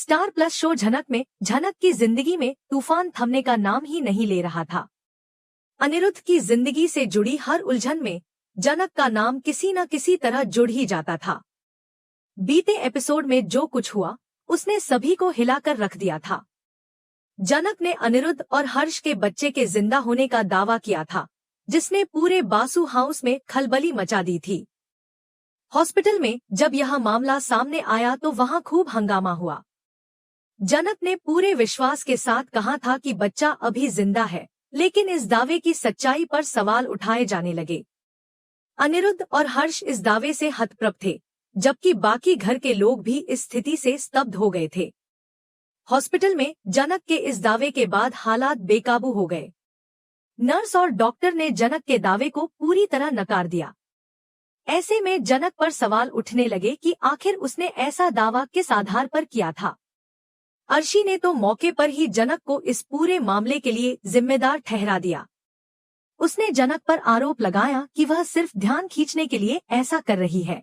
Star plus show झनक में झनक की जिंदगी में तूफान थमने का नाम ही नहीं ले रहा था। अनिरुद्ध की जिंदगी से जुड़ी हर उलझन में जनक का नाम किसी न किसी तरह जुड़ ही जाता था। बीते एपिसोड में जो कुछ हुआ उसने सभी को हिलाकर रख दिया था। जनक ने अनिरुद्ध और हर्ष के बच्चे के जिंदा होने का दावा किया था, जिसने पूरे बासु हाउस में खलबली मचा दी थी। हॉस्पिटल में जब यह मामला सामने आया तो वहां खूब हंगामा हुआ। जनक ने पूरे विश्वास के साथ कहा था कि बच्चा अभी जिंदा है, लेकिन इस दावे की सच्चाई पर सवाल उठाए जाने लगे। अनिरुद्ध और हर्ष इस दावे से हतप्रभ थे, जबकि बाकी घर के लोग भी इस स्थिति से स्तब्ध हो गए थे। हॉस्पिटल में जनक के इस दावे के बाद हालात बेकाबू हो गए। नर्स और डॉक्टर ने जनक के दावे को पूरी तरह नकार दिया। ऐसे में जनक पर सवाल उठने लगे कि आखिर उसने ऐसा दावा किस आधार पर किया था। अर्शी ने तो मौके पर ही जनक को इस पूरे मामले के लिए जिम्मेदार ठहरा दिया। उसने जनक पर आरोप लगाया कि वह सिर्फ ध्यान खींचने के लिए ऐसा कर रही है।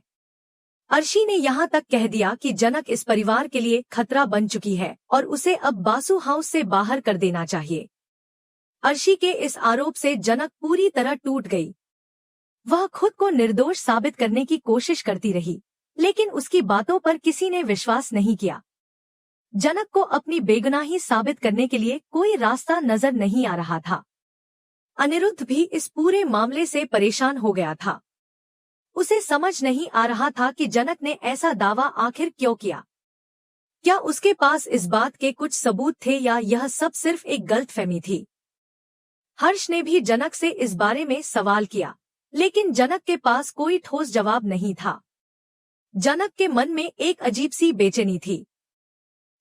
अर्शी ने यहाँ तक कह दिया कि जनक इस परिवार के लिए खतरा बन चुकी है और उसे अब बासु हाउस से बाहर कर देना चाहिए। अर्शी के इस आरोप से जनक पूरी तरह टूट गई। वह खुद को निर्दोष साबित करने की कोशिश करती रही, लेकिन उसकी बातों पर किसी ने विश्वास नहीं किया। जनक को अपनी बेगुनाही साबित करने के लिए कोई रास्ता नजर नहीं आ रहा था। अनिरुद्ध भी इस पूरे मामले से परेशान हो गया था। उसे समझ नहीं आ रहा था कि जनक ने ऐसा दावा आखिर क्यों किया। क्या उसके पास इस बात के कुछ सबूत थे या यह सब सिर्फ एक गलतफहमी थी। हर्ष ने भी जनक से इस बारे में सवाल किया, लेकिन जनक के पास कोई ठोस जवाब नहीं था। जनक के मन में एक अजीब सी बेचैनी थी।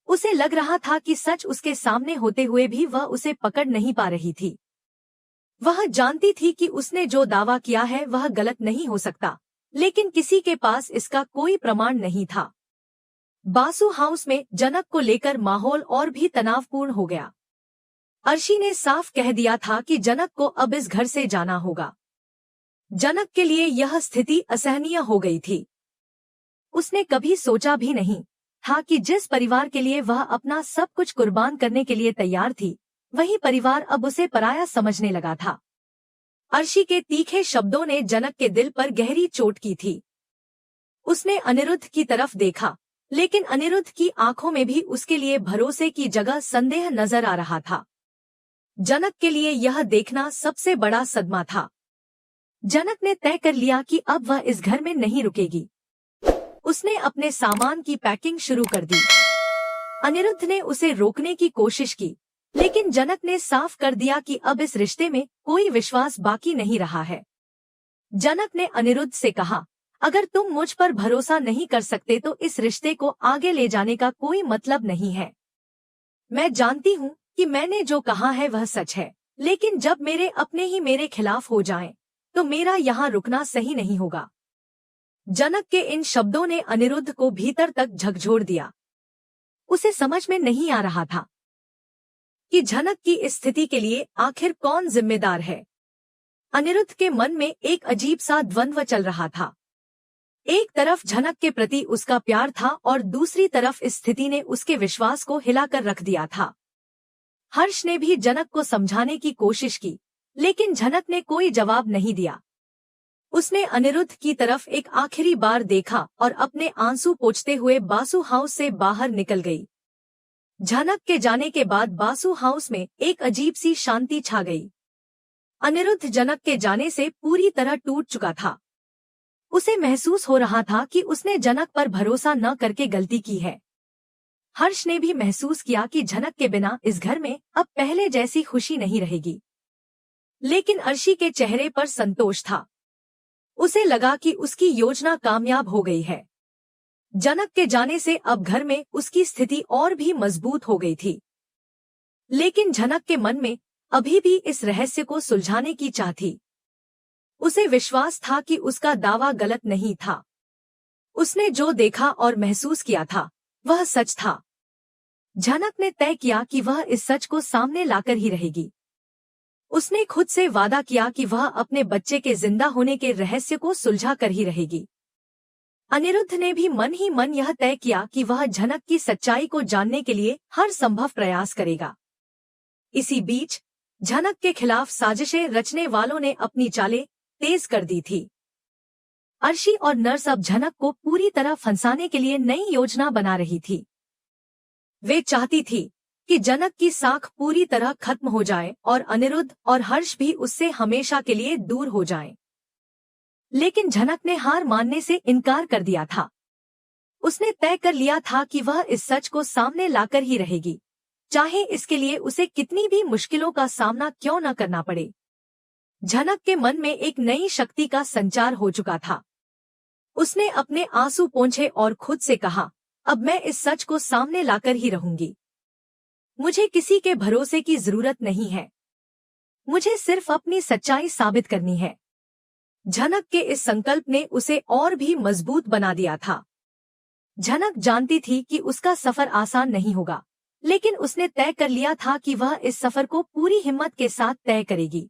उसे लग रहा था कि सच उसके सामने होते हुए भी वह उसे पकड़ नहीं पा रही थी। वह जानती थी कि उसने जो दावा किया है वह गलत नहीं हो सकता, लेकिन किसी के पास इसका कोई प्रमाण नहीं था। बासु हाउस में जनक को लेकर माहौल और भी तनावपूर्ण हो गया। अर्शी ने साफ कह दिया था कि जनक को अब इस घर से जाना होगा। जनक के लिए यह स्थिति असहनीय हो गई थी। उसने कभी सोचा भी नहीं था कि जिस परिवार के लिए वह अपना सब कुछ कुर्बान करने के लिए तैयार थी, वही परिवार अब उसे पराया समझने लगा था। अर्शी के तीखे शब्दों ने जनक के दिल पर गहरी चोट की थी। उसने अनिरुद्ध की तरफ देखा, लेकिन अनिरुद्ध की आंखों में भी उसके लिए भरोसे की जगह संदेह नजर आ रहा था। जनक के लिए यह देखना सबसे बड़ा सदमा था। जनक ने तय कर लिया कि अब वह इस घर में नहीं रुकेगी। उसने अपने सामान की पैकिंग शुरू कर दी। अनिरुद्ध ने उसे रोकने की कोशिश की, लेकिन जनक ने साफ कर दिया कि अब इस रिश्ते में कोई विश्वास बाकी नहीं रहा है। जनक ने अनिरुद्ध से कहा, अगर तुम मुझ पर भरोसा नहीं कर सकते तो इस रिश्ते को आगे ले जाने का कोई मतलब नहीं है। मैं जानती हूँ कि मैंने जो कहा है वह सच है, लेकिन जब मेरे अपने ही मेरे खिलाफ हो जाएं, तो मेरा यहाँ रुकना सही नहीं होगा। जनक के इन शब्दों ने अनिरुद्ध को भीतर तक झकझोर दिया। उसे समझ में नहीं आ रहा था कि जनक की इस स्थिति के लिए आखिर कौन जिम्मेदार है। अनिरुद्ध के मन में एक अजीब सा द्वंद्व चल रहा था। एक तरफ जनक के प्रति उसका प्यार था और दूसरी तरफ इस स्थिति ने उसके विश्वास को हिलाकर रख दिया था। हर्ष ने भी जनक को समझाने की कोशिश की, लेकिन जनक ने कोई जवाब नहीं दिया। उसने अनिरुद्ध की तरफ एक आखिरी बार देखा और अपने आंसू पोंछते हुए बासु हाउस से बाहर निकल गई। जनक के जाने के बाद बासु हाउस में एक अजीब सी शांति छा गई। अनिरुद्ध जनक के जाने से पूरी तरह टूट चुका था। उसे महसूस हो रहा था कि उसने जनक पर भरोसा न करके गलती की है। हर्ष ने भी महसूस किया कि जनक के बिना इस घर में अब पहले जैसी खुशी नहीं रहेगी। लेकिन अर्शी के चेहरे पर संतोष था। उसे लगा कि उसकी योजना कामयाब हो गई है। जनक के जाने से अब घर में उसकी स्थिति और भी मजबूत हो गई थी। लेकिन जनक के मन में अभी भी इस रहस्य को सुलझाने की चाह थी। उसे विश्वास था कि उसका दावा गलत नहीं था। उसने जो देखा और महसूस किया था वह सच था। जनक ने तय किया कि वह इस सच को सामने लाकर ही रहेगी। उसने खुद से वादा किया कि वह अपने बच्चे के जिंदा होने के रहस्य को सुलझा कर ही रहेगी। अनिरुद्ध ने भी मन ही मन यह तय किया कि वह झनक की सच्चाई को जानने के लिए हर संभव प्रयास करेगा। इसी बीच झनक के खिलाफ साजिशें रचने वालों ने अपनी चालें तेज कर दी थी। अर्शी और नर्स अब झनक को पूरी तरह फंसाने के लिए नई योजना बना रही थी। वे चाहती थी कि झनक की साख पूरी तरह खत्म हो जाए और अनिरुद्ध और हर्ष भी उससे हमेशा के लिए दूर हो जाएं। लेकिन झनक ने हार मानने से इनकार कर दिया था। उसने तय कर लिया था कि वह इस सच को सामने लाकर ही रहेगी, चाहे इसके लिए उसे कितनी भी मुश्किलों का सामना क्यों न करना पड़े। झनक के मन में एक नई शक्ति का संचार हो चुका था। उसने अपने आंसू पोंछे और खुद से कहा, अब मैं इस सच को सामने लाकर ही रहूंगी। मुझे किसी के भरोसे की जरूरत नहीं है। मुझे सिर्फ अपनी सच्चाई साबित करनी है। झनक के इस संकल्प ने उसे और भी मजबूत बना दिया था। झनक जानती थी कि उसका सफर आसान नहीं होगा, लेकिन उसने तय कर लिया था कि वह इस सफर को पूरी हिम्मत के साथ तय करेगी।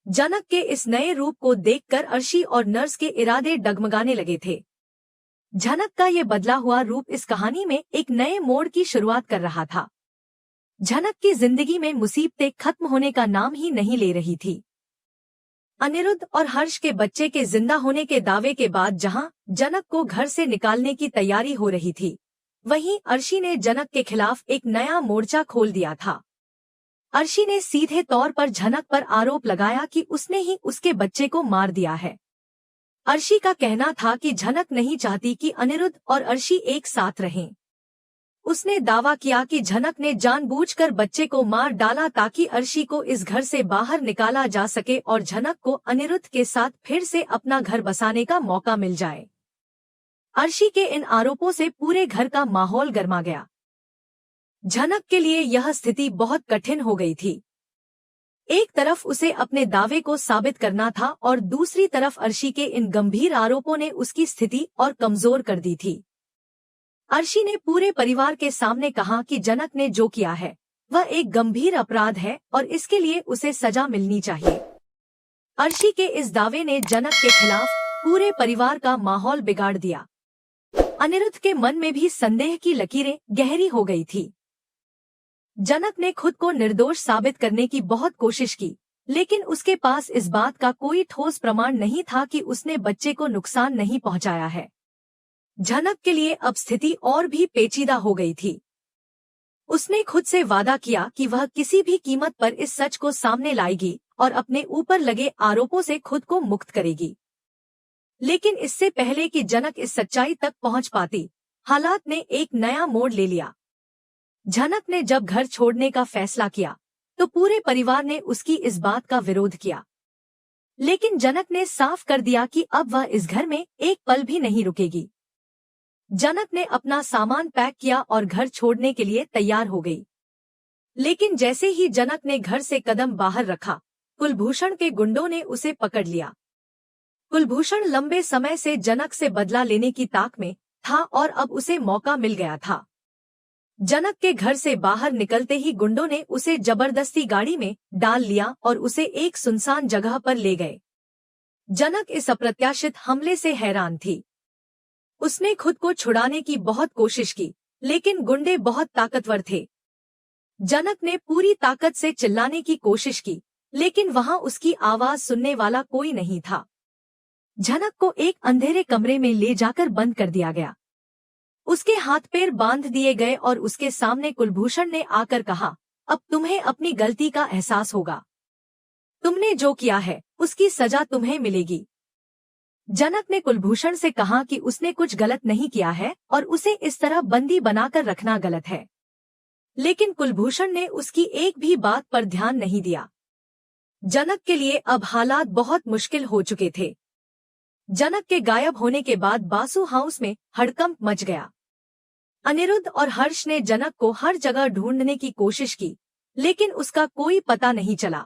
झनक के इस नए रूप को देखकर अर्शी और नर्स के इरादे डगमगाने लगे थे। झनक का ये बदला हुआ रूप इस कहानी में एक नए मोड़ की शुरुआत कर रहा था। झनक की जिंदगी में मुसीबतें खत्म होने का नाम ही नहीं ले रही थी। अनिरुद्ध और हर्ष के बच्चे के जिंदा होने के दावे के बाद जहां झनक को घर से निकालने की तैयारी हो रही थी, वहीं अर्शी ने झनक के खिलाफ एक नया मोर्चा खोल दिया था। अर्शी ने सीधे तौर पर झनक पर आरोप लगाया कि उसने ही उसके बच्चे को मार दिया है। अर्शी का कहना था कि झनक नहीं चाहती कि अनिरुद्ध और अर्शी एक साथ रहें। उसने दावा किया कि झनक ने जानबूझकर बच्चे को मार डाला ताकि अर्शी को इस घर से बाहर निकाला जा सके और झनक को अनिरुद्ध के साथ फिर से अपना घर बसाने का मौका मिल जाए। अर्शी के इन आरोपों से पूरे घर का माहौल गर्मा गया। झनक के लिए यह स्थिति बहुत कठिन हो गई थी। एक तरफ उसे अपने दावे को साबित करना था और दूसरी तरफ अर्शी के इन गंभीर आरोपों ने उसकी स्थिति और कमजोर कर दी थी। अर्शी ने पूरे परिवार के सामने कहा कि झनक ने जो किया है वह एक गंभीर अपराध है और इसके लिए उसे सजा मिलनी चाहिए। अर्शी के इस दावे ने झनक के खिलाफ पूरे परिवार का माहौल बिगाड़ दिया। अनिरुद्ध के मन में भी संदेह की लकीरें गहरी हो गई थी। झनक ने खुद को निर्दोष साबित करने की बहुत कोशिश की, लेकिन उसके पास इस बात का कोई ठोस प्रमाण नहीं था कि उसने बच्चे को नुकसान नहीं पहुंचाया है। झनक के लिए अब स्थिति और भी पेचीदा हो गई थी। उसने खुद से वादा किया कि वह किसी भी कीमत पर इस सच को सामने लाएगी और अपने ऊपर लगे आरोपों से खुद को मुक्त करेगी। लेकिन इससे पहले कि झनक इस सच्चाई तक पहुंच पाती, हालात ने एक नया मोड़ ले लिया। झनक ने जब घर छोड़ने का फैसला किया तो पूरे परिवार ने उसकी इस बात का विरोध किया, लेकिन झनक ने साफ कर दिया कि अब वह इस घर में एक पल भी नहीं रुकेगी। झनक ने अपना सामान पैक किया और घर छोड़ने के लिए तैयार हो गई। लेकिन जैसे ही झनक ने घर से कदम बाहर रखा, कुलभूषण के गुंडों ने उसे पकड़ लिया। कुलभूषण लंबे समय से झनक से बदला लेने की ताक में था और अब उसे मौका मिल गया था। झनक के घर से बाहर निकलते ही गुंडों ने उसे जबरदस्ती गाड़ी में डाल लिया और उसे एक सुनसान जगह पर ले गए। झनक इस अप्रत्याशित हमले से हैरान थी। उसने खुद को छुड़ाने की बहुत कोशिश की, लेकिन गुंडे बहुत ताकतवर थे। झनक ने पूरी ताकत से चिल्लाने की कोशिश की, लेकिन वहां उसकी आवाज सुनने वाला कोई नहीं था। झनक को एक अंधेरे कमरे में ले जाकर बंद कर दिया गया। उसके हाथ पैर बांध दिए गए और उसके सामने कुलभूषण ने आकर कहा, अब तुम्हें अपनी गलती का एहसास होगा। तुमने जो किया है उसकी सजा तुम्हें मिलेगी। झनक ने कुलभूषण से कहा कि उसने कुछ गलत नहीं किया है और उसे इस तरह बंदी बनाकर रखना गलत है, लेकिन कुलभूषण ने उसकी एक भी बात पर ध्यान नहीं दिया। झनक के लिए अब हालात बहुत मुश्किल हो चुके थे। झनक के गायब होने के बाद बासु हाउस में हड़कंप मच गया। अनिरुद्ध और हर्ष ने झनक को हर जगह ढूंढने की कोशिश की, लेकिन उसका कोई पता नहीं चला।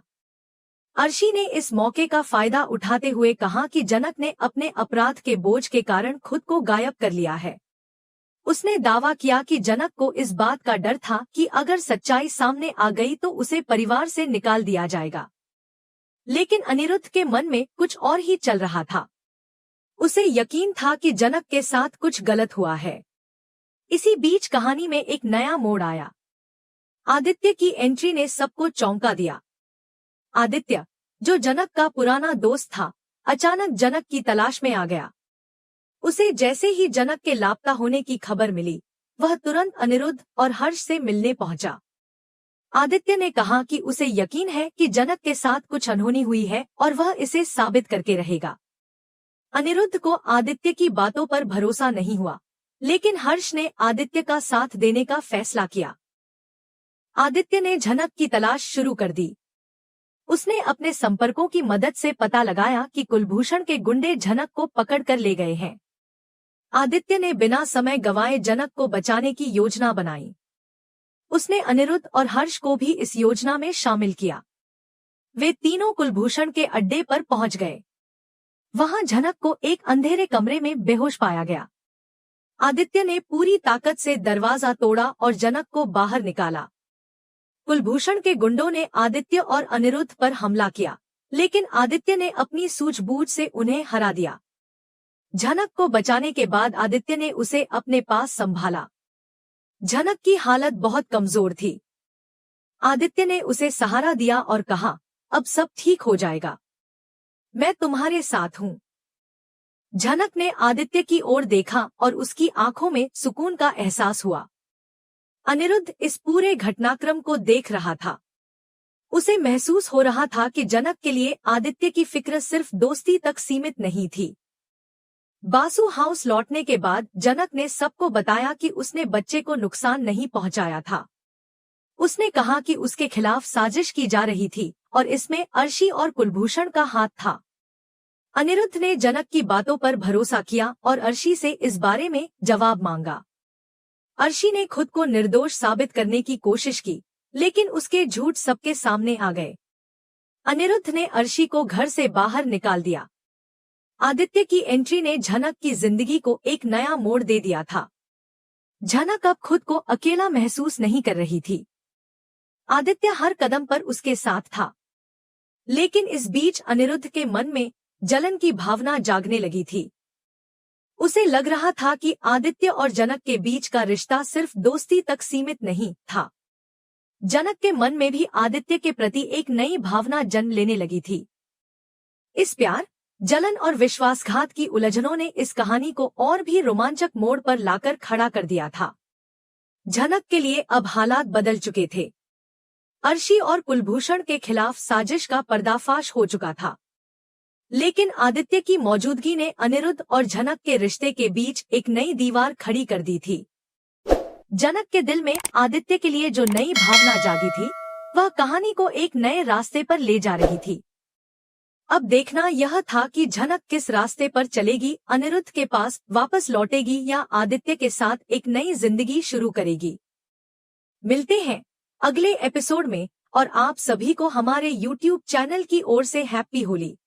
अर्शी ने इस मौके का फायदा उठाते हुए कहा कि झनक ने अपने अपराध के बोझ के कारण खुद को गायब कर लिया है। उसने दावा किया कि झनक को इस बात का डर था कि अगर सच्चाई सामने आ गई तो उसे परिवार से निकाल दिया जाएगा। लेकिन अनिरुद्ध के मन में कुछ और ही चल रहा था। उसे यकीन था कि जनक के साथ कुछ गलत हुआ है। इसी बीच कहानी में एक नया मोड़ आया। आदित्य की एंट्री ने सबको चौंका दिया। आदित्य, जो जनक का पुराना दोस्त था, अचानक जनक की तलाश में आ गया। उसे जैसे ही जनक के लापता होने की खबर मिली, वह तुरंत अनिरुद्ध और हर्ष से मिलने पहुंचा। आदित्य ने कहा कि उसे यकीन है कि जनक के साथ कुछ अनहोनी हुई है और वह इसे साबित करके रहेगा। अनिरुद्ध को आदित्य की बातों पर भरोसा नहीं हुआ, लेकिन हर्ष ने आदित्य का साथ देने का फैसला किया। आदित्य ने जनक की तलाश शुरू कर दी। उसने अपने संपर्कों की मदद से पता लगाया कि कुलभूषण के गुंडे जनक को पकड़कर ले गए हैं। आदित्य ने बिना समय गंवाए जनक को बचाने की योजना बनाई। उसने अनिरुद्ध और हर्ष को भी इस योजना में शामिल किया। वे तीनों कुलभूषण के अड्डे पर पहुंच गए। वहां जनक को एक अंधेरे कमरे में बेहोश पाया गया। आदित्य ने पूरी ताकत से दरवाजा तोड़ा और जनक को बाहर निकाला। कुलभूषण के गुंडों ने आदित्य और अनिरुद्ध पर हमला किया, लेकिन आदित्य ने अपनी सूझबूझ से उन्हें हरा दिया। जनक को बचाने के बाद आदित्य ने उसे अपने पास संभाला। जनक की हालत बहुत कमजोर थी। आदित्य ने उसे सहारा दिया और कहा, अब सब ठीक हो जाएगा, मैं तुम्हारे साथ हूँ। जनक ने आदित्य की ओर देखा और उसकी आंखों में सुकून का एहसास हुआ। अनिरुद्ध इस पूरे घटनाक्रम को देख रहा था। उसे महसूस हो रहा था कि जनक के लिए आदित्य की फिक्र सिर्फ दोस्ती तक सीमित नहीं थी। बासु हाउस लौटने के बाद जनक ने सबको बताया कि उसने बच्चे को नुकसान नहीं पहुंचाया था। उसने कहा कि उसके खिलाफ साजिश की जा रही थी और इसमें अर्शी और कुलभूषण का हाथ था। अनिरुद्ध ने जनक की बातों पर भरोसा किया और अर्शी से इस बारे में जवाब मांगा। अर्शी ने खुद को निर्दोष साबित करने की कोशिश की, लेकिन उसके झूठ सबके सामने आ गए। अनिरुद्ध ने अर्शी को घर से बाहर निकाल दिया। आदित्य की एंट्री ने जनक की जिंदगी को एक नया मोड़ दे दिया था। जनक अब खुद को अकेला महसूस नहीं कर रही थी। आदित्य हर कदम पर उसके साथ था, लेकिन इस बीच अनिरुद्ध के मन में जलन की भावना जागने लगी थी। उसे लग रहा था कि आदित्य और जनक के बीच का रिश्ता सिर्फ दोस्ती तक सीमित नहीं था। जनक के मन में भी आदित्य के प्रति एक नई भावना जन्म लेने लगी थी। इस प्यार, जलन और विश्वासघात की उलझनों ने इस कहानी को और भी रोमांचक मोड़ पर लाकर खड़ा कर दिया था। जनक के लिए अब हालात बदल चुके थे। अर्शी और कुलभूषण के खिलाफ साजिश का पर्दाफाश हो चुका था, लेकिन आदित्य की मौजूदगी ने अनिरुद्ध और जनक के रिश्ते के बीच एक नई दीवार खड़ी कर दी थी। जनक के दिल में आदित्य के लिए जो नई भावना जागी थी, वह कहानी को एक नए रास्ते पर ले जा रही थी। अब देखना यह था कि जनक किस रास्ते पर चलेगी, अनिरुद्ध के पास वापस लौटेगी या आदित्य के साथ एक नई जिंदगी शुरू करेगी। मिलते हैं अगले एपिसोड में, और आप सभी को हमारे YouTube चैनल की ओर से हैप्पी होली।